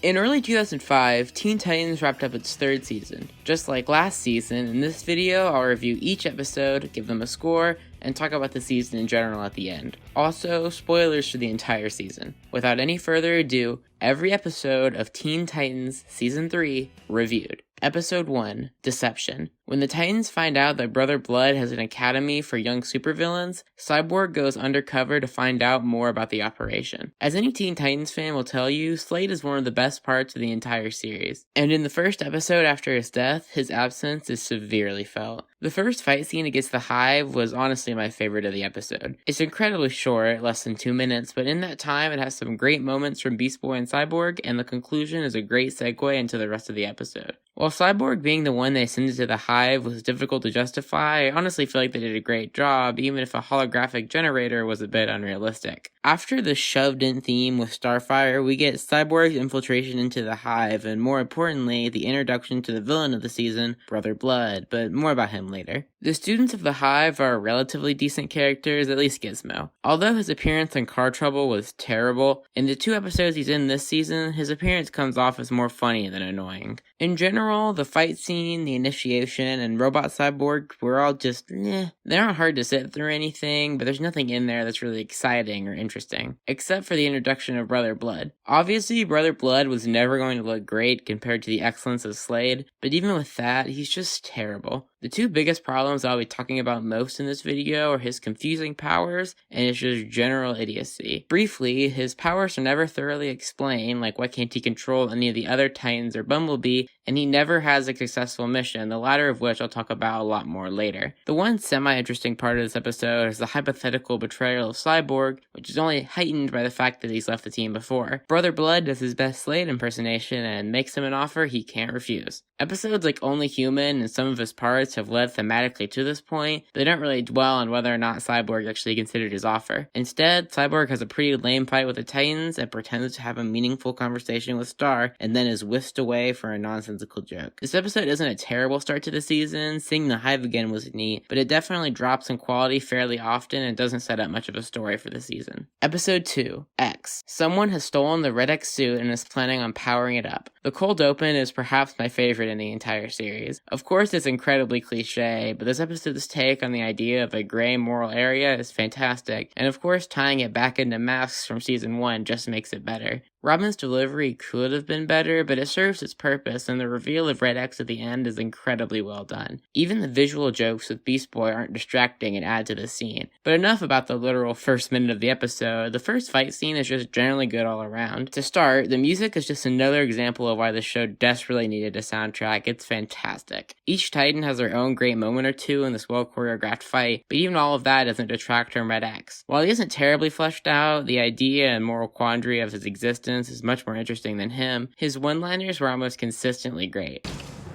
In early 2005, Teen Titans wrapped up its third season. Just like last season, in this video I'll review each episode, give them a score, and talk about the season in general at the end. Also, spoilers for the entire season. Without any further ado, every episode of Teen Titans Season 3 reviewed. Episode 1, Deception. When the Titans find out that Brother Blood has an academy for young supervillains, Cyborg goes undercover to find out more about the operation. As any Teen Titans fan will tell you, Slade is one of the best parts of the entire series. And in the first episode after his death, his absence is severely felt. The first fight scene against the Hive was honestly my favorite of the episode. It's incredibly short, less than 2 minutes, but in that time it has some great moments from Beast Boy and Cyborg, and the conclusion is a great segue into the rest of the episode. While Cyborg being the one they sent to the Hive was difficult to justify, I honestly feel like they did a great job, even if a holographic generator was a bit unrealistic. After the shoved-in theme with Starfire, we get Cyborg's infiltration into the Hive, and more importantly, the introduction to the villain of the season, Brother Blood, but more about him later. The students of the Hive are relatively decent characters, at least Gizmo. Although his appearance in Car Trouble was terrible, in the 2 episodes he's in this season, his appearance comes off as more funny than annoying. In general, the fight scene, the initiation, and Robot Cyborg were all just They aren't hard to sit through or anything, but there's nothing in there that's really exciting or interesting, except for the introduction of Brother Blood. Obviously, Brother Blood was never going to look great compared to the excellence of Slade, but even with that, he's just terrible. The 2 biggest problems I'll be talking about most in this video are his confusing powers and his just general idiocy. Briefly, his powers are never thoroughly explained, like why can't he control any of the other Titans or Bumblebee, and he never has a successful mission, the latter of which I'll talk about a lot more later. The one semi-interesting part of this episode is the hypothetical betrayal of Cyborg, which is only heightened by the fact that he's left the team before. Brother Blood does his best Slade impersonation and makes him an offer he can't refuse. Episodes like Only Human and some of his parts have led thematically to this point, but they don't really dwell on whether or not Cyborg actually considered his offer. Instead, Cyborg has a pretty lame fight with the Titans and pretends to have a meaningful conversation with Star, and then is whisked away for a nonsensical joke. This episode isn't a terrible start to the season. Seeing the Hive again was neat, but it definitely drops in quality fairly often and doesn't set up much of a story for the season. Episode 2, X. Someone has stolen the Red X suit and is planning on powering it up. The cold open is perhaps my favorite in the entire series. Of course, it's incredibly cliche, but this episode's take on the idea of a gray moral area is fantastic, and of course tying it back into masks from season 1 just makes it better. Robin's delivery could have been better, but it serves its purpose, and the reveal of Red X at the end is incredibly well done. Even the visual jokes with Beast Boy aren't distracting and add to the scene. But enough about the literal first minute of the episode. The first fight scene is just generally good all around. To start, the music is just another example of why the show desperately needed a soundtrack. It's fantastic. Each Titan has their own great moment or two in this well-choreographed fight, but even all of that doesn't detract from Red X. While he isn't terribly fleshed out, the idea and moral quandary of his existence is much more interesting than him. His one-liners were almost consistently great.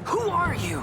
Who are you?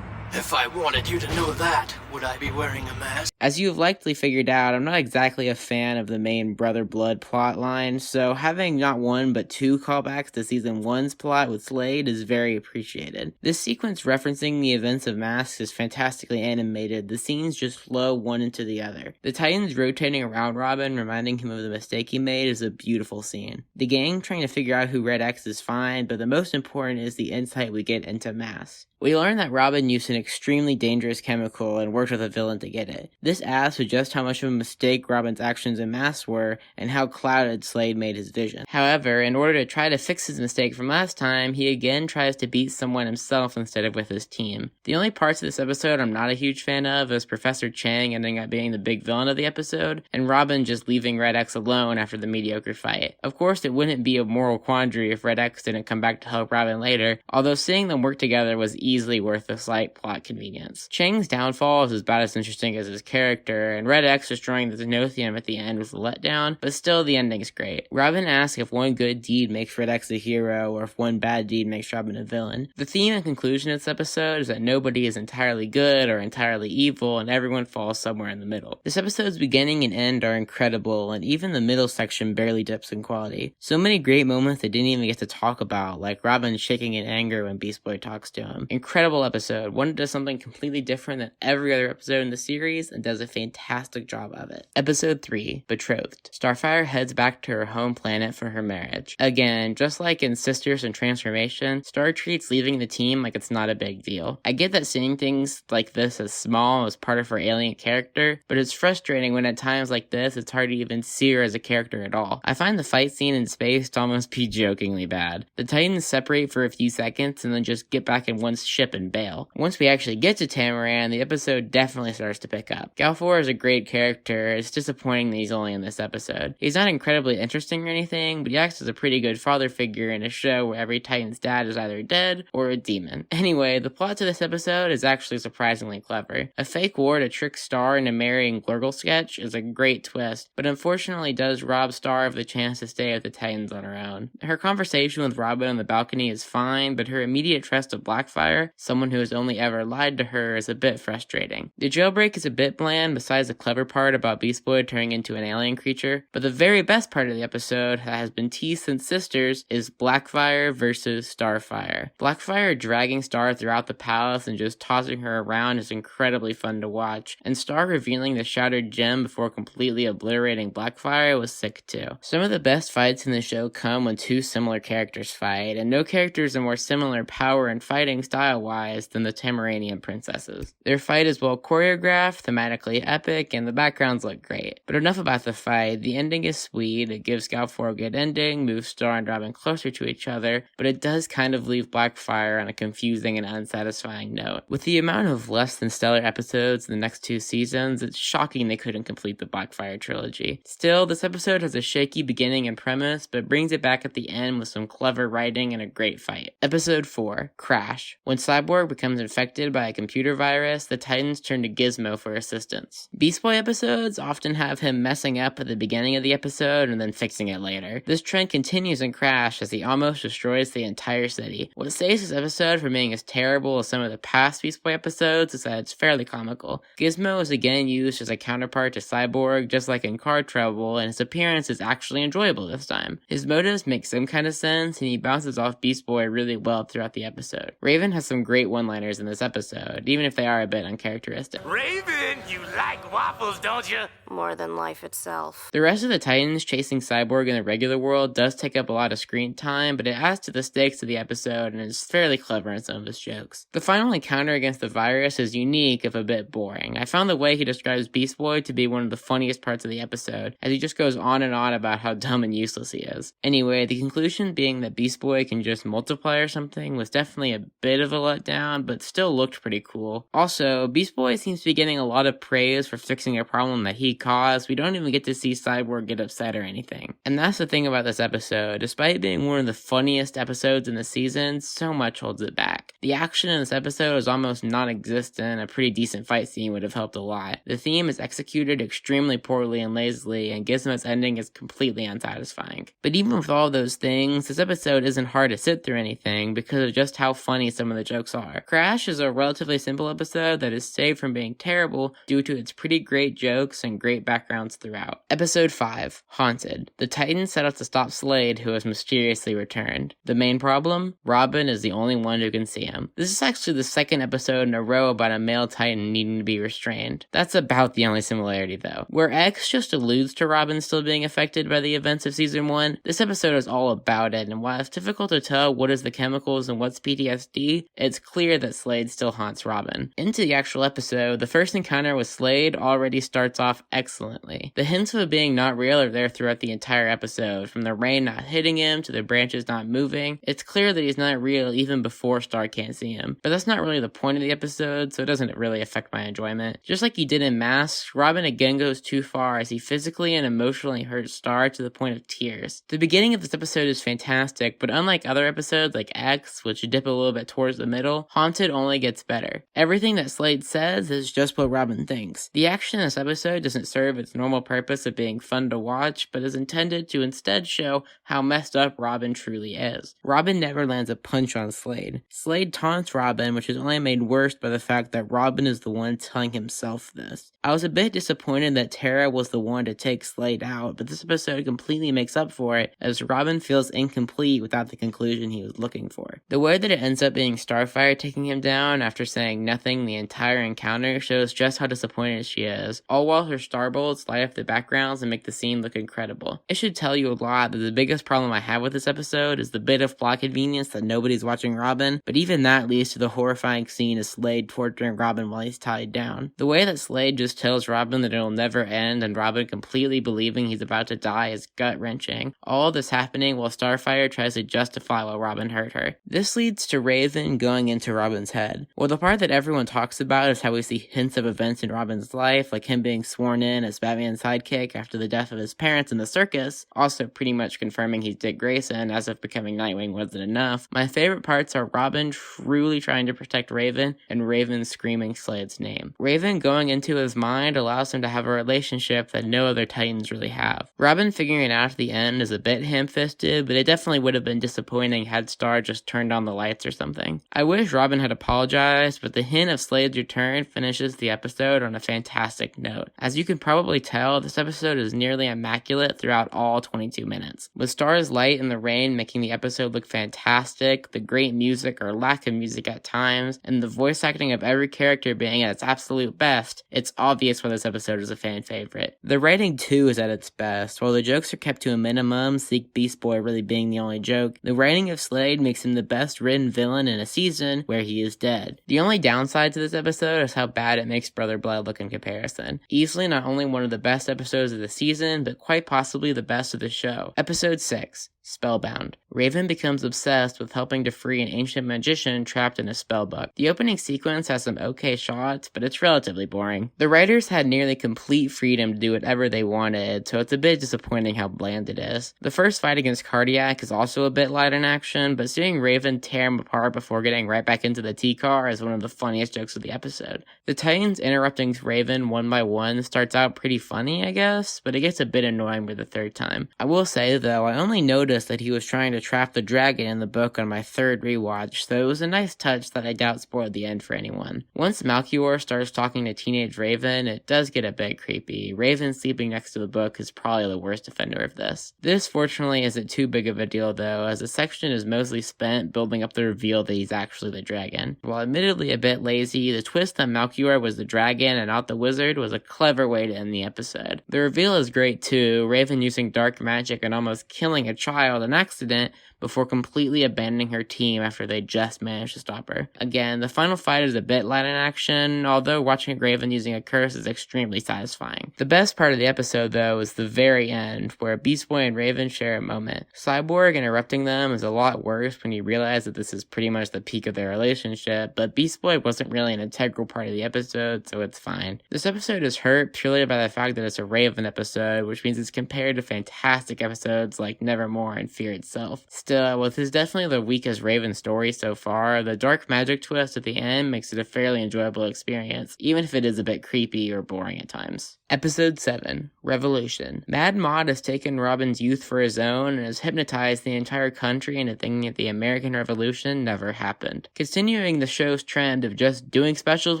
If I wanted you to know that, would I be wearing a mask? As you've likely figured out, I'm not exactly a fan of the main Brother Blood plotline, so having not 1 but 2 callbacks to season 1's plot with Slade is very appreciated. This sequence referencing the events of Masks is fantastically animated. The scenes just flow one into the other. The Titans rotating around Robin, reminding him of the mistake he made, is a beautiful scene. The gang trying to figure out who Red X is fine, but the most important is the insight we get into Masks. We learn that Robin used an extremely dangerous chemical and worked with a villain to get it. This adds to just how much of a mistake Robin's actions in Masks were, and how clouded Slade made his vision. However, in order to try to fix his mistake from last time, he again tries to beat someone himself instead of with his team. The only parts of this episode I'm not a huge fan of is Professor Chang ending up being the big villain of the episode, and Robin just leaving Red X alone after the mediocre fight. Of course, it wouldn't be a moral quandary if Red X didn't come back to help Robin later, although seeing them work together was easily worth the slight plot convenience. Chang's downfall is about as interesting as his character, and Red X destroying the Zenothium at the end was a letdown, but still the ending's great. Robin asks if one good deed makes Red X a hero, or if one bad deed makes Robin a villain. The theme and conclusion of this episode is that nobody is entirely good or entirely evil, and everyone falls somewhere in the middle. This episode's beginning and end are incredible, and even the middle section barely dips in quality. So many great moments they didn't even get to talk about, like Robin shaking in anger when Beast Boy talks to him. Incredible episode, one that does something completely different than every other other episode in the series and does a fantastic job of it. Episode 3, Betrothed. Starfire heads back to her home planet for her marriage. Again, just like in Sisters and Transformation, Star treats leaving the team like it's not a big deal. I get that seeing things like this as small as part of her alien character, but it's frustrating when at times like this it's hard to even see her as a character at all. I find the fight scene in space to almost be jokingly bad. The Titans separate for a few seconds and then just get back in one ship and bail. Once we actually get to Tamaran, the episode definitely starts to pick up. Galfor is a great character. It's disappointing that he's only in this episode. He's not incredibly interesting or anything, but he acts as a pretty good father figure in a show where every Titan's dad is either dead or a demon. Anyway, the plot to this episode is actually surprisingly clever. A fake war to trick Star into marrying Glurgle Sketch is a great twist, but unfortunately does rob Star of the chance to stay with the Titans on her own. Her conversation with Robin on the balcony is fine, but her immediate trust of Blackfire, someone who has only ever lied to her, is a bit frustrating. The jailbreak is a bit bland besides the clever part about Beast Boy turning into an alien creature, but the very best part of the episode that has been teased since Sisters is Blackfire versus Starfire. Blackfire dragging Star throughout the palace and just tossing her around is incredibly fun to watch, and Star revealing the shattered gem before completely obliterating Blackfire was sick too. Some of the best fights in the show come when two similar characters fight, and no characters are more similar power and fighting style-wise than the Tamaranian princesses. Their fight is well choreographed, thematically epic, and the backgrounds look great. But enough about the fight. The ending is sweet, it gives Galfor a good ending, moves Star and Robin closer to each other, but it does kind of leave Blackfire on a confusing and unsatisfying note. With the amount of less than stellar episodes in the next 2 seasons, it's shocking they couldn't complete the Blackfire trilogy. Still, this episode has a shaky beginning and premise, but brings it back at the end with some clever writing and a great fight. Episode 4, Crash. When Cyborg becomes infected by a computer virus, the Titans turn to Gizmo for assistance. Beast Boy episodes often have him messing up at the beginning of the episode and then fixing it later. This trend continues in Crash as he almost destroys the entire city. What saves this episode from being as terrible as some of the past Beast Boy episodes is that it's fairly comical. Gizmo is again used as a counterpart to Cyborg, just like in Car Trouble, and his appearance is actually enjoyable this time. His motives make some kind of sense, and he bounces off Beast Boy really well throughout the episode. Raven has some great one-liners in this episode, even if they are a bit uncharacteristic. Raven, you like waffles, don't you? More than life itself. The rest of the Titans chasing Cyborg in the regular world does take up a lot of screen time, but it adds to the stakes of the episode and is fairly clever in some of his jokes. The final encounter against the virus is unique, if a bit boring. I found the way he describes Beast Boy to be one of the funniest parts of the episode, as he just goes on and on about how dumb and useless he is. Anyway, the conclusion being that Beast Boy can just multiply or something was definitely a bit of a letdown, but still looked pretty cool. Also, Beast Boy seems to be getting a lot of praise for fixing a problem that he caused. We don't even get to see Cyborg get upset or anything. And that's the thing about this episode. Despite being one of the funniest episodes in the season, so much holds it back. The action in this episode is almost non-existent. A pretty decent fight scene would have helped a lot. The theme is executed extremely poorly and lazily, and Gizmo's ending is completely unsatisfying. But even with all those things, this episode isn't hard to sit through anything because of just how funny some of the jokes are. Crash is a relatively simple episode that is saved from being terrible due to its pretty great jokes and great backgrounds throughout. Episode 5, Haunted. The Titans set out to stop Slade, who has mysteriously returned. The main problem? Robin is the only one who can see him. This is actually the second episode in a row about a male Titan needing to be restrained. That's about the only similarity though. Where X just alludes to Robin still being affected by the events of season 1, this episode is all about it, and while it's difficult to tell what is the chemicals and what's PTSD, it's clear that Slade still haunts Robin. Into the actual episode, the first encounter with Slade already starts off excellently. The hints of it being not real are there throughout the entire episode, from the rain not hitting him to the branches not moving. It's clear that he's not real even before Star can't see him, but that's not really the point of the episode, so it doesn't really affect my enjoyment. Just like he did in Mask, Robin again goes too far as he physically and emotionally hurts Star to the point of tears. The beginning of this episode is fantastic, but unlike other episodes like X, which dip a little bit towards the middle, Haunted only gets better. Everything that Slade says is just what Robin thinks. The action in this episode doesn't serve its normal purpose of being fun to watch, but is intended to instead show how messed up Robin truly is. Robin never lands a punch on Slade. Slade Slade taunts Robin, which is only made worse by the fact that Robin is the one telling himself this. I was a bit disappointed that Tara was the one to take Slade out, but this episode completely makes up for it, as Robin feels incomplete without the conclusion he was looking for. The way that it ends up being Starfire taking him down after saying nothing the entire encounter shows just how disappointed she is, all while her starbolts light up the backgrounds and make the scene look incredible. It should tell you a lot that the biggest problem I have with this episode is the bit of plot convenience that nobody's watching Robin, but even that leads to the horrifying scene of Slade torturing Robin while he's tied down. The way that Slade just tells Robin that it'll never end and Robin completely believing he's about to die is gut-wrenching. All this happening while Starfire tries to justify why Robin hurt her. This leads to Raven going into Robin's head. Well, the part that everyone talks about is how we see hints of events in Robin's life, like him being sworn in as Batman's sidekick after the death of his parents in the circus, also pretty much confirming he's Dick Grayson, as if becoming Nightwing wasn't enough. My favorite parts are Robin truly trying to protect Raven, and Raven screaming Slade's name. Raven going into his mind allows him to have a relationship that no other Titans really have. Robin figuring it out at the end is a bit ham-fisted, but it definitely would have been disappointing had Star just turned on the lights or something. I wish Robin had apologized, but the hint of Slade's return finishes the episode on a fantastic note. As you can probably tell, this episode is nearly immaculate throughout all 22 minutes. With Star's light and the rain making the episode look fantastic, the great music or lack of music at times, and the voice acting of every character being at its absolute best, it's obvious why this episode is a fan favorite. The writing too is at its best. While the jokes are kept to a minimum, Seek Beast Boy really being the only joke, the writing of Slade makes him the best written villain in a season where he is dead. The only downside to this episode is how bad it makes Brother Blood look in comparison. Easily not only one of the best episodes of the season, but quite possibly the best of the show. Episode 6. Spellbound. Raven becomes obsessed with helping to free an ancient magician trapped in a spellbook. The opening sequence has some okay shots, but it's relatively boring. The writers had nearly complete freedom to do whatever they wanted, so it's a bit disappointing how bland it is. The first fight against Cardiac is also a bit light in action, but seeing Raven tear him apart before getting right back into the T-car is one of the funniest jokes of the episode. The Titans interrupting Raven one by one starts out pretty funny, I guess, but it gets a bit annoying by the third time. I will say though, I only noticed that he was trying to trap the dragon in the book on my third rewatch, so it was a nice touch that I doubt spoiled the end for anyone. Once Malchior starts talking to teenage Raven, it does get a bit creepy. Raven sleeping next to the book is probably the worst offender of this. This fortunately isn't too big of a deal though, as the section is mostly spent building up the reveal that he's actually the dragon. While admittedly a bit lazy, the twist that Malchior was the dragon and not the wizard was a clever way to end the episode. The reveal is great too, Raven using dark magic and almost killing a child an accident before completely abandoning her team after they just managed to stop her. Again, the final fight is a bit light in action, although watching Raven using a curse is extremely satisfying. The best part of the episode, though, is the very end, where Beast Boy and Raven share a moment. Cyborg interrupting them is a lot worse when you realize that this is pretty much the peak of their relationship, but Beast Boy wasn't really an integral part of the episode, so it's fine. This episode is hurt purely by the fact that it's a Raven episode, which means it's compared to fantastic episodes like Nevermore and Fear itself. Still, with this definitely the weakest Raven story so far, the dark magic twist at the end makes it a fairly enjoyable experience, even if it is a bit creepy or boring at times. Episode 7. Revolution. Mad Mod has taken Robin's youth for his own and has hypnotized the entire country into thinking that the American Revolution never happened. Continuing the show's trend of just doing specials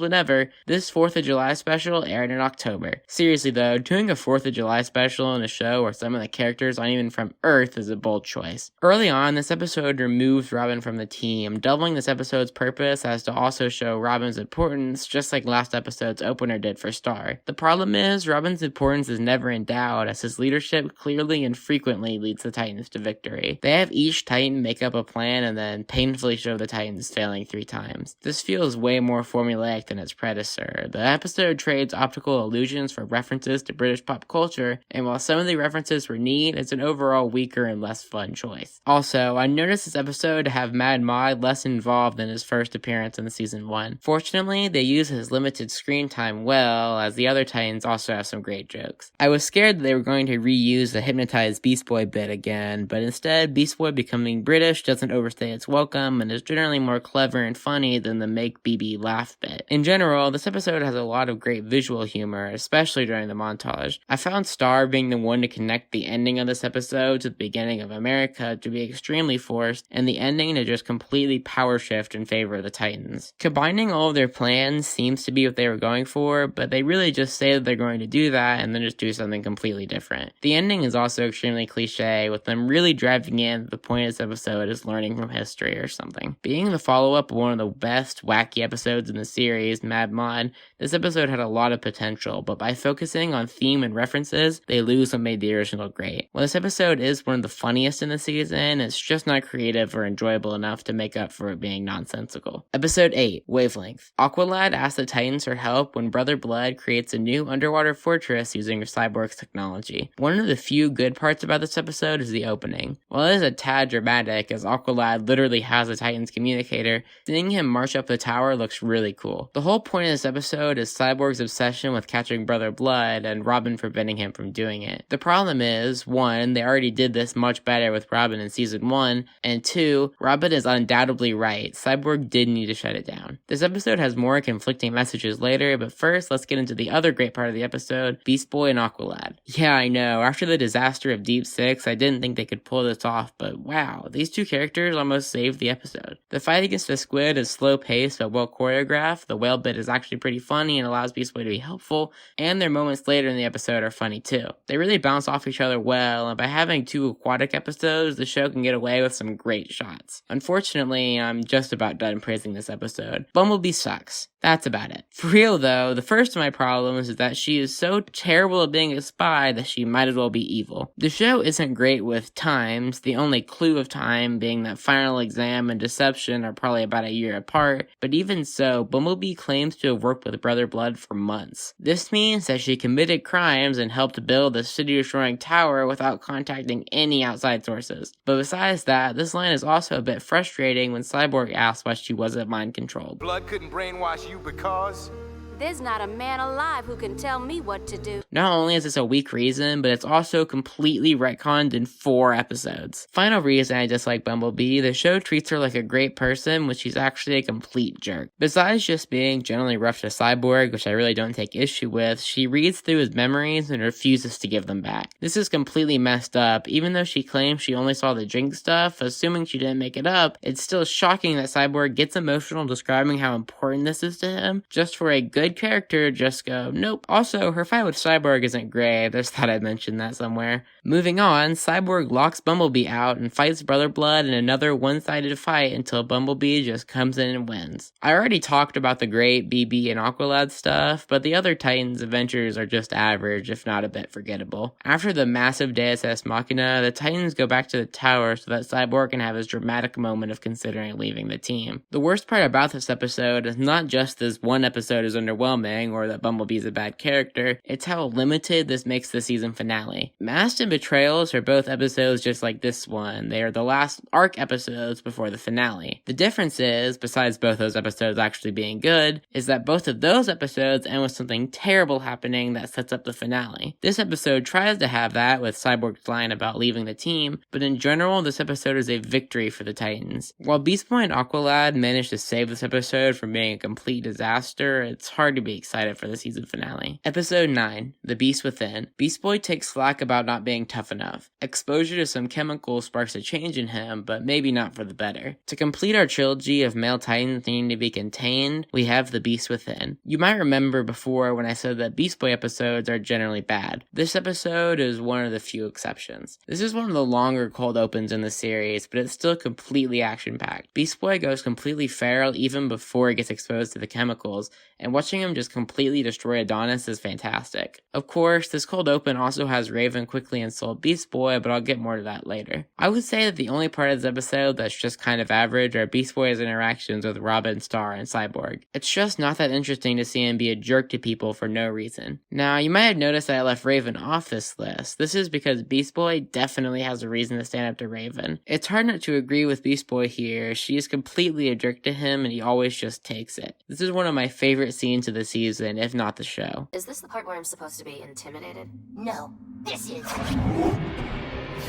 whenever, this 4th of July special aired in October. Seriously though, doing a 4th of July special in a show where some of the characters aren't even from Earth is a bold choice. Early on, this episode removes Robin from the team, doubling this episode's purpose as to also show Robin's importance, just like last episode's opener did for Star. The problem is, Robin's importance is never in doubt, as his leadership clearly and frequently leads the Titans to victory. They have each Titan make up a plan and then painfully show the Titans failing 3 times. This feels way more formulaic than its predecessor. The episode trades optical illusions for references to British pop culture, and while some of the references were neat, it's an overall weaker and less fun choice. Also, I noticed this episode to have Mad Mod less involved than his first appearance in Season 1. Fortunately, they use his limited screen time well, as the other Titans also have some great jokes. I was scared that they were going to reuse the hypnotized Beast Boy bit again, but instead, Beast Boy becoming British doesn't overstay its welcome and is generally more clever and funny than the make BB laugh bit. In general, this episode has a lot of great visual humor, especially during the montage. I found Star being the one to connect the ending of this episode to the beginning of America to be extremely forced, and the ending to just completely power shift in favor of the Titans. Combining all of their plans seems to be what they were going for, but they really just say that they're going to do that and then just do something completely different. The ending is also extremely cliche, with them really driving in that the point of this episode is learning from history or something. Being the follow-up of one of the best wacky episodes in the series, Mad Mod, this episode had a lot of potential, but by focusing on theme and references, they lose what made the original great. While this episode is one of the funniest in the season, it's just not creative or enjoyable enough to make up for it being nonsensical. Episode 8, Wavelength. Aqualad asks the Titans for help when Brother Blood creates a new underwater fortress using Cyborg's technology. One of the few good parts about this episode is the opening. While it is a tad dramatic, as Aqualad literally has the Titans communicator, seeing him march up the tower looks really cool. The whole point of this episode is Cyborg's obsession with catching Brother Blood and Robin preventing him from doing it. The problem is, 1, they already did this much better with Robin in season 1, and 2, Robin is undoubtedly right. Cyborg did need to shut it down. This episode has more conflicting messages later, but first let's get into the other great part of the episode, Beast Boy and Aqualad. Yeah, I know, after the disaster of Deep Six, I didn't think they could pull this off, but wow, these two characters almost saved the episode. The fight against the squid is slow paced but well choreographed, the whale bit is actually pretty funny and allows Beast Boy to be helpful, and their moments later in the episode are funny too. They really bounce off each other well, and by having 2 aquatic episodes, the show can get away with some great shots. Unfortunately, I'm just about done praising this episode. Bumblebee sucks. That's about it. For real though, the first of my problems is that she is so terrible at being a spy that she might as well be evil. The show isn't great with times, the only clue of time being that Final Exam and Deception are probably about a year apart, but even so, Bumblebee claims to have worked with Brother Blood for months. This means that she committed crimes and helped build a city-destroying tower without contacting any outside sources. But besides that, this line is also a bit frustrating when Cyborg asks why she wasn't mind-controlled. Blood couldn't brainwash you because... There's not a man alive who can tell me what to do. Not only is this a weak reason, but it's also completely retconned in 4 episodes. Final reason I dislike Bumblebee, the show treats her like a great person when she's actually a complete jerk. Besides just being generally rough to Cyborg, which I really don't take issue with, she reads through his memories and refuses to give them back. This is completely messed up. Even though she claims she only saw the drink stuff, assuming she didn't make it up, it's still shocking that Cyborg gets emotional describing how important this is to him, just for a good character just go, nope. Also, her fight with Cyborg isn't great. I just thought I'd mention that somewhere. Moving on, Cyborg locks Bumblebee out and fights Brother Blood in another one-sided fight until Bumblebee just comes in and wins. I already talked about the great BB and Aqualad stuff, but the other Titans adventures are just average, if not a bit forgettable. After the massive Deus Ex Machina, the Titans go back to the tower so that Cyborg can have his dramatic moment of considering leaving the team. The worst part about this episode is not just this one episode is underwhelming or that Bumblebee's a bad character, it's how limited this makes the season finale. Masked and Betrayals are both episodes just like this one. They are the last arc episodes before the finale. The difference is, besides both those episodes actually being good, is that both of those episodes end with something terrible happening that sets up the finale. This episode tries to have that with Cyborg's line about leaving the team, but in general, this episode is a victory for the Titans. While Beast Boy and Aqualad managed to save this episode from being a complete disaster, it's hard to be excited for the season finale. Episode 9, The Beast Within. Beast Boy takes slack about not being tough enough. Exposure to some chemicals sparks a change in him, but maybe not for the better. To complete our trilogy of male Titans needing to be contained, we have The Beast Within. You might remember before when I said that Beast Boy episodes are generally bad. This episode is one of the few exceptions. This is one of the longer cold opens in the series, but it's still completely action-packed. Beast Boy goes completely feral even before he gets exposed to the chemicals, and watching him just completely destroy Adonis is fantastic. Of course, this cold open also has Raven quickly insult Beast Boy, but I'll get more to that later. I would say that the only part of this episode that's just kind of average are Beast Boy's interactions with Robin, Star, and Cyborg. It's just not that interesting to see him be a jerk to people for no reason. Now, you might have noticed that I left Raven off this list. This is because Beast Boy definitely has a reason to stand up to Raven. It's hard not to agree with Beast Boy here. She is completely a jerk to him and he always just takes it. This is one of my favorite scenes of the season, if not the show. Is this the part where I'm supposed to be intimidated? No, this is...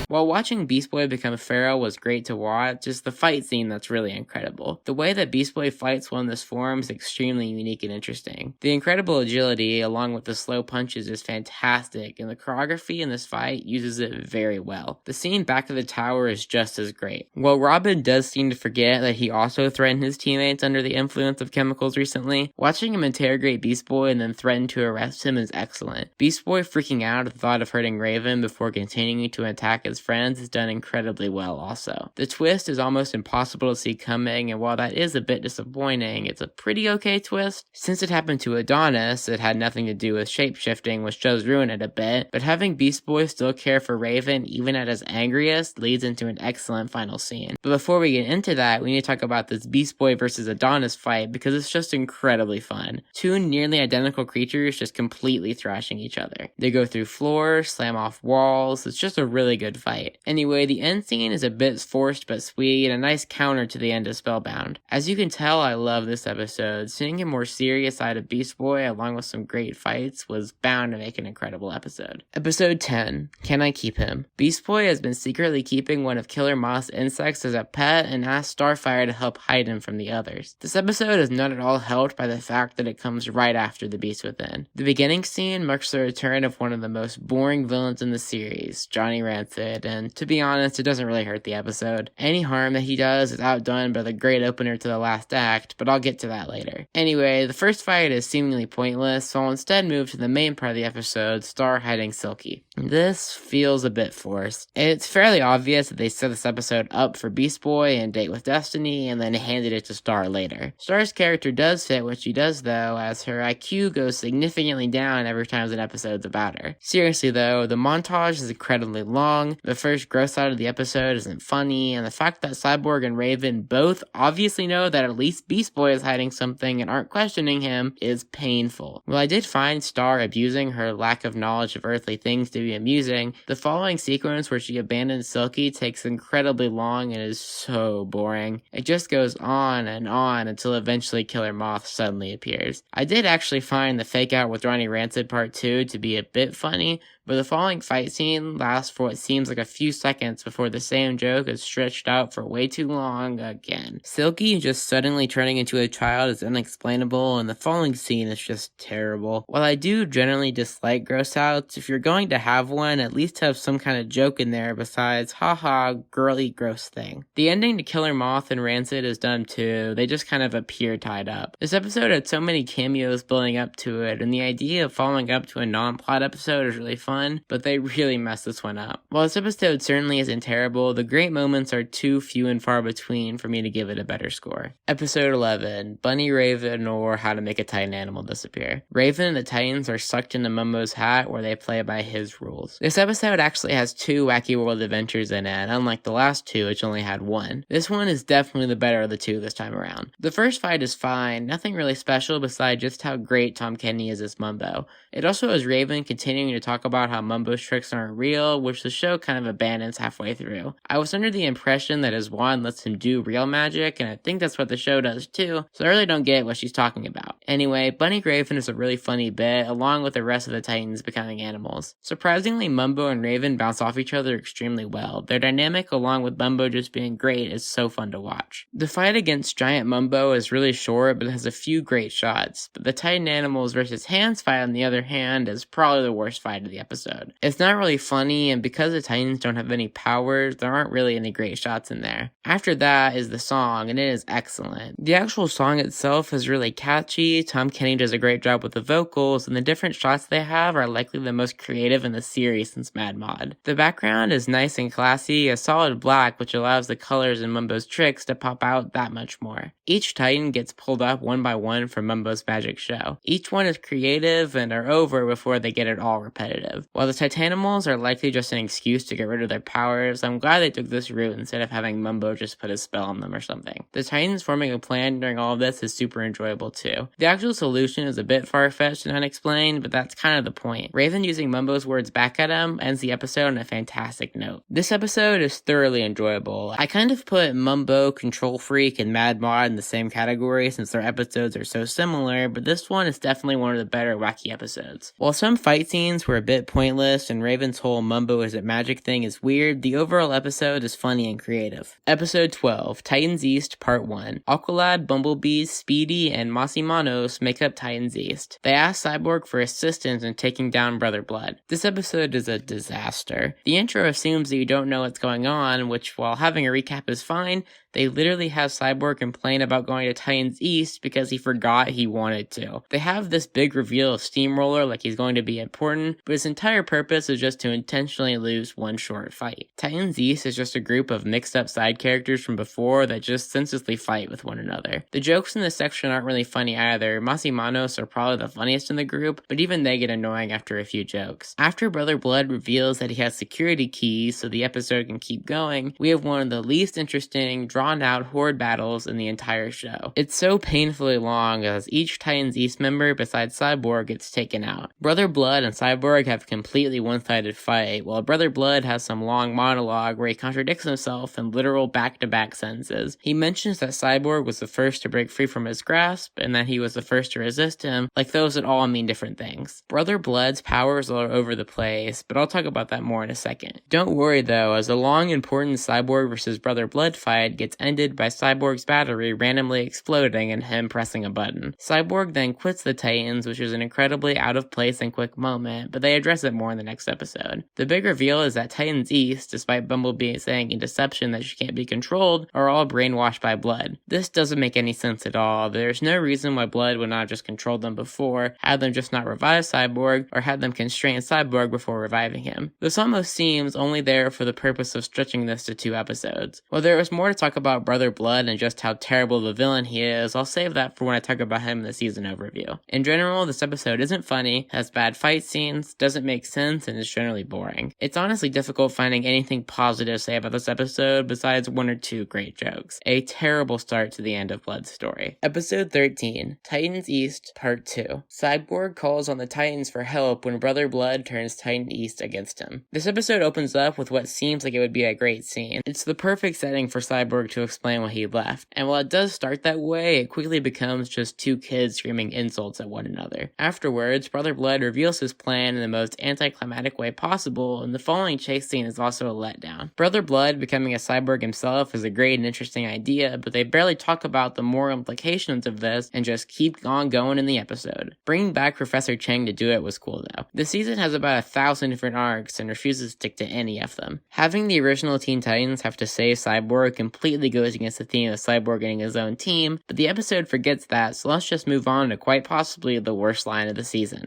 While watching Beast Boy become feral was great to watch, it's the fight scene that's really incredible. The way that Beast Boy fights while in this form is extremely unique and interesting. The incredible agility, along with the slow punches, is fantastic, and the choreography in this fight uses it very well. The scene back of the tower is just as great. While Robin does seem to forget that he also threatened his teammates under the influence of chemicals recently, watching him interrogate Beast Boy and then threaten to arrest him is excellent. Beast Boy freaking out at the thought of hurting Raven before continuing to attack his friends is done incredibly well also. The twist is almost impossible to see coming, and while that is a bit disappointing, it's a pretty okay twist. Since it happened to Adonis, it had nothing to do with shapeshifting, which does ruin it a bit, but having Beast Boy still care for Raven even at his angriest leads into an excellent final scene. But before we get into that, we need to talk about this Beast Boy versus Adonis fight because it's just incredibly fun. Two nearly identical creatures just completely thrashing each other. They go through floors, slam off walls, it's just a really good fight. Anyway, the end scene is a bit forced but sweet and a nice counter to the end of Spellbound. As you can tell, I love this episode. Seeing a more serious side of Beast Boy along with some great fights was bound to make an incredible episode. Episode 10, Can I Keep Him? Beast Boy has been secretly keeping one of Killer Moth's insects as a pet and asks Starfire to help hide him from the others. This episode is not at all helped by the fact that it comes right after The Beast Within. The beginning scene marks the return of one of the most boring villains in the series, Johnny Rancid, and to be honest, it doesn't really hurt the episode. Any harm that he does is outdone by the great opener to the last act, but I'll get to that later. Anyway, the first fight is seemingly pointless, so I'll instead move to the main part of the episode, Star hiding Silky. This feels a bit forced. It's fairly obvious that they set this episode up for Beast Boy and Date with Destiny, and then handed it to Star later. Star's character does fit what she does though, as her IQ goes significantly down every time an episode's about her. Seriously though, the montage is incredibly long, the first gross out of the episode isn't funny, and the fact that Cyborg and Raven both obviously know that at least Beast Boy is hiding something and aren't questioning him is painful. While I did find Star abusing her lack of knowledge of earthly things to be amusing, the following sequence where she abandons Silky takes incredibly long and is so boring. It just goes on and on until eventually Killer Moth suddenly appears. I did actually find the fake out with Johnny Rancid part 2 to be a bit funny, but the following fight scene lasts for what seems like a few seconds before the same joke is stretched out for way too long again. Silky just suddenly turning into a child is unexplainable, and the following scene is just terrible. While I do generally dislike gross outs, if you're going to have one, at least have some kind of joke in there besides haha girly gross thing. The ending to Killer Moth and Rancid is done too, they just kind of appear tied up. This episode had so many cameos building up to it, and the idea of following up to a non-plot episode is really fun, but they really messed this one up. While this episode certainly isn't terrible, the great moments are too few and far between for me to give it a better score. Episode 11, Bunny Raven or How to Make a Titan Animal Disappear. Raven and the Titans are sucked into Mumbo's hat where they play by his rules. This episode actually has 2 Wacky World adventures in it, unlike the last 2 which only had 1. This one is definitely the better of the 2 this time around. The first fight is fine, nothing really special besides just how great Tom Kenny is as Mumbo. It also has Raven continuing to talk about how Mumbo's tricks aren't real, which the show kind of abandons halfway through. I was under the impression that his wand lets him do real magic, and I think that's what the show does too, so I really don't get what she's talking about. Anyway, Bunny Raven is a really funny bit, along with the rest of the Titans becoming animals. Surprisingly, Mumbo and Raven bounce off each other extremely well. Their dynamic, along with Mumbo just being great, is so fun to watch. The fight against Giant Mumbo is really short, but it has a few great shots, but the Titan Animals versus Hands fight on the other hand is probably the worst fight of the episode. It's not really funny, and because the Titans don't have any powers, there aren't really any great shots in there. After that is the song, and it is excellent. The actual song itself is really catchy, Tom Kenny does a great job with the vocals, and the different shots they have are likely the most creative in the series since Mad Mod. The background is nice and classy, a solid black which allows the colors in Mumbo's tricks to pop out that much more. Each Titan gets pulled up one by one from Mumbo's magic show. Each one is creative and are over before they get it all repetitive. While the Titanimals are likely just an excuse to get rid of their powers, I'm glad they took this route instead of having Mumbo just put a spell on them or something. The Titans forming a plan during all of this is super enjoyable too. The actual solution is a bit far-fetched and unexplained, but that's kind of the point. Raven using Mumbo's words back at him ends the episode on a fantastic note. This episode is thoroughly enjoyable. I kind of put Mumbo, Control Freak, and Mad Mod in the same category since their episodes are so similar, but this one is definitely one of the better wacky episodes. While some fight scenes were a bit pointless and Raven's whole mumbo is it magic thing is weird, the overall episode is funny and creative. Episode 12, Titans East Part 1. Aqualad, Bumblebee, Speedy, and Masimanos make up Titans East. They ask Cyborg for assistance in taking down Brother Blood. This episode is a disaster. The intro assumes that you don't know what's going on, which, while having a recap is fine, they literally have Cyborg complain about going to Titans East because he forgot he wanted to. They have this big reveal of Steamroller like he's going to be important, but his entire purpose is just to intentionally lose one short fight. Titans East is just a group of mixed up side characters from before that just senselessly fight with one another. The jokes in this section aren't really funny either. Masimanos are probably the funniest in the group, but even they get annoying after a few jokes. After Brother Blood reveals that he has security keys so the episode can keep going, we have one of the least interesting, drawn out horde battles in the entire show. It's so painfully long as each Titans East member besides Cyborg gets taken out. Brother Blood and Cyborg have a completely one-sided fight, while Brother Blood has some long monologue where he contradicts himself in literal back-to-back sentences. He mentions that Cyborg was the first to break free from his grasp, and that he was the first to resist him, like those that all mean different things. Brother Blood's powers are over the place, but I'll talk about that more in a second. Don't worry though, as a long important Cyborg versus Brother Blood fight gets ended by Cyborg's battery randomly exploding and him pressing a button. Cyborg then quits the Titans, which is an incredibly out of place and quick moment, but they address it more in the next episode. The big reveal is that Titans East, despite Bumblebee saying in Deception that she can't be controlled, are all brainwashed by Blood. This doesn't make any sense at all. There's no reason why Blood would not just control them before, had them just not revive Cyborg, or had them constrain Cyborg before reviving him. This almost seems only there for the purpose of stretching this to 2 episodes. While there is more to talk about Brother Blood and just how terrible of a villain he is, I'll save that for when I talk about him in the season overview. In general, this episode isn't funny, has bad fight scenes, doesn't make sense, and is generally boring. It's honestly difficult finding anything positive to say about this episode besides 1 or 2 great jokes. A terrible start to the end of Blood's story. Episode 13, Titans East Part 2. Cyborg calls on the Titans for help when Brother Blood turns Titan East against him. This episode opens up with what seems like it would be a great scene. It's the perfect setting for Cyborg to explain why he left, and while it does start that way, it quickly becomes just 2 kids screaming insults at one another. Afterwards, Brother Blood reveals his plan in the most anticlimactic way possible, and the following chase scene is also a letdown. Brother Blood becoming a cyborg himself is a great and interesting idea, but they barely talk about the moral implications of this and just keep on going in the episode. Bringing back Professor Chang to do it was cool though. The season has about 1,000 different arcs and refuses to stick to any of them. Having the original Teen Titans have to save Cyborg completely goes against the theme of Cyborg getting his own team, but the episode forgets that, so let's just move on to quite possibly the worst line of the season.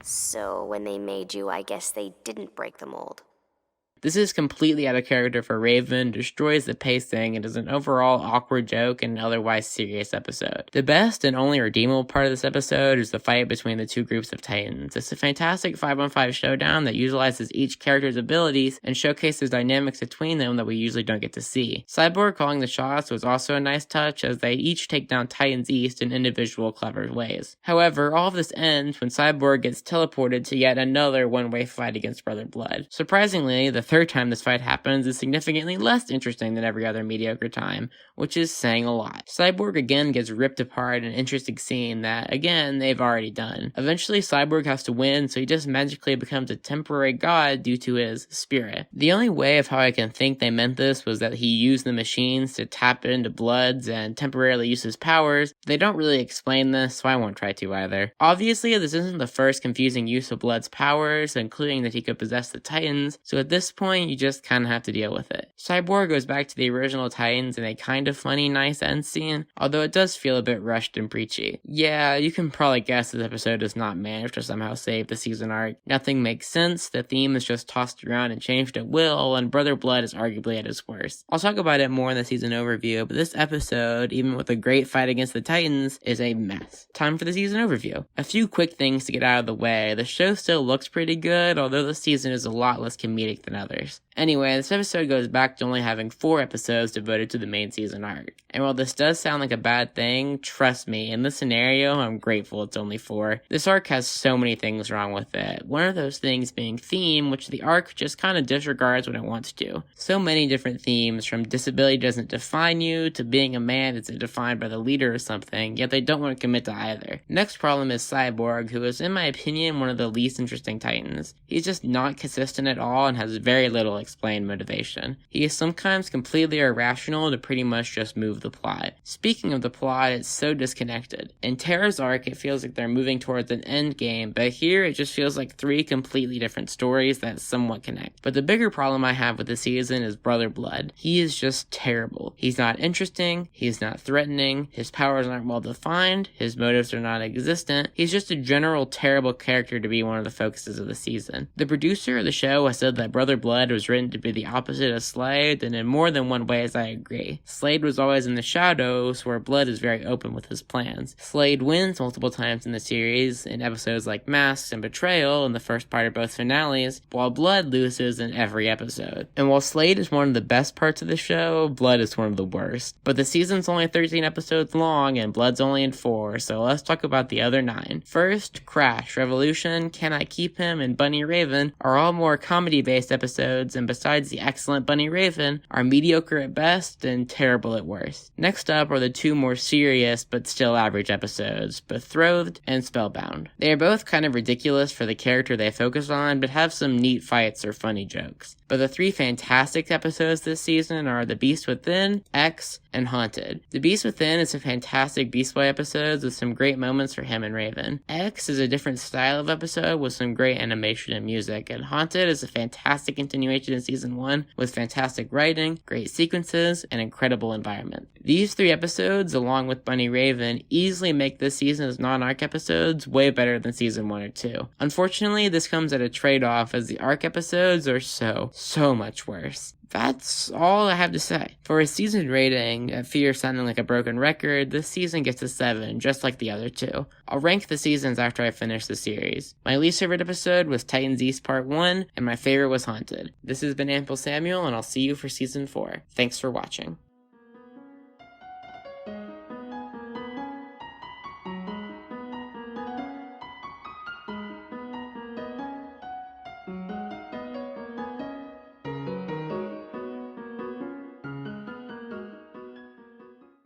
So when they made you, I guess they didn't break the mold. This is completely out of character for Raven, destroys the pacing, and is an overall awkward joke in an otherwise serious episode. The best and only redeemable part of this episode is the fight between the 2 groups of Titans. It's a fantastic 5-on-5 showdown that utilizes each character's abilities and showcases dynamics between them that we usually don't get to see. Cyborg calling the shots was also a nice touch, as they each take down Titans East in individual clever ways. However, all of this ends when Cyborg gets teleported to yet another one-way fight against Brother Blood. Surprisingly, the 3rd time this fight happens is significantly less interesting than every other mediocre time, which is saying a lot. Cyborg again gets ripped apart in an interesting scene that, again, they've already done. Eventually, Cyborg has to win, so he just magically becomes a temporary god due to his spirit. The only way of how I can think they meant this was that he used the machines to tap into Bloods and temporarily use his powers. They don't really explain this, so I won't try to either. Obviously, this isn't the first confusing use of Blood's powers, including that he could possess the Titans, so at this point, you just kind of have to deal with it. Cyborg goes back to the original Titans in a kind of funny, nice end scene, although it does feel a bit rushed and preachy. Yeah, you can probably guess this episode does not manage to somehow save the season arc. Nothing makes sense, the theme is just tossed around and changed at will, and Brother Blood is arguably at his worst. I'll talk about it more in the season overview, but this episode, even with a great fight against the Titans, is a mess. Time for the season overview. A few quick things to get out of the way. The show still looks pretty good, although the season is a lot less comedic than others. Anyway, this episode goes back to only having 4 episodes devoted to the main season arc. And while this does sound like a bad thing, trust me, in this scenario, I'm grateful it's only 4. This arc has so many things wrong with it. One of those things being theme, which the arc just kind of disregards when it wants to. So many different themes, from disability doesn't define you, to being a man isn't defined by the leader or something, yet they don't want to commit to either. Next problem is Cyborg, who is, in my opinion, one of the least interesting Titans. He's just not consistent at all and has very little explained motivation. He is sometimes completely irrational to pretty much just move the plot. Speaking of the plot, it's so disconnected. In Terra's arc, it feels like they're moving towards an end game, but here it just feels like 3 completely different stories that somewhat connect. But the bigger problem I have with the season is Brother Blood. He is just terrible. He's not interesting, he's not threatening, his powers aren't well defined, his motives are non-existent. He's just a general terrible character to be one of the focuses of the season. The producer of the show has said that Brother Blood was written to be the opposite of Slade, and in more than one ways I agree. Slade was always in the shadows, where Blood is very open with his plans. Slade wins multiple times in the series, in episodes like Masks and Betrayal in the first part of both finales, while Blood loses in every episode. And while Slade is one of the best parts of the show, Blood is one of the worst. But the season's only 13 episodes long, and Blood's only in 4, so let's talk about the other 9. First, Crash, Revolution, Can I Keep Him, and Bunny Raven are all more comedy-based episodes, and besides the excellent Bunny Raven, are mediocre at best and terrible at worst. Next up are the 2 more serious but still average episodes, Betrothed and Spellbound. They are both kind of ridiculous for the character they focus on, but have some neat fights or funny jokes. But the 3 fantastic episodes this season are The Beast Within, X, and Haunted. The Beast Within is a fantastic Beast Boy episode with some great moments for him and Raven. X is a different style of episode with some great animation and music, and Haunted is a fantastic continuation in season 1 with fantastic writing, great sequences, and incredible environment. These 3 episodes, along with Bunny Raven, easily make this season's non-arc episodes way better than season 1 or 2. Unfortunately, this comes at a trade-off as the arc episodes are so much worse. That's all I have to say. For a season rating, at fear sounding like a broken record, this season gets a 7, just like the other 2. I'll rank the seasons after I finish the series. My least favorite episode was Titans East Part 1, and my favorite was Haunted. This has been AmpleSamuel, and I'll see you for season 4. Thanks for watching.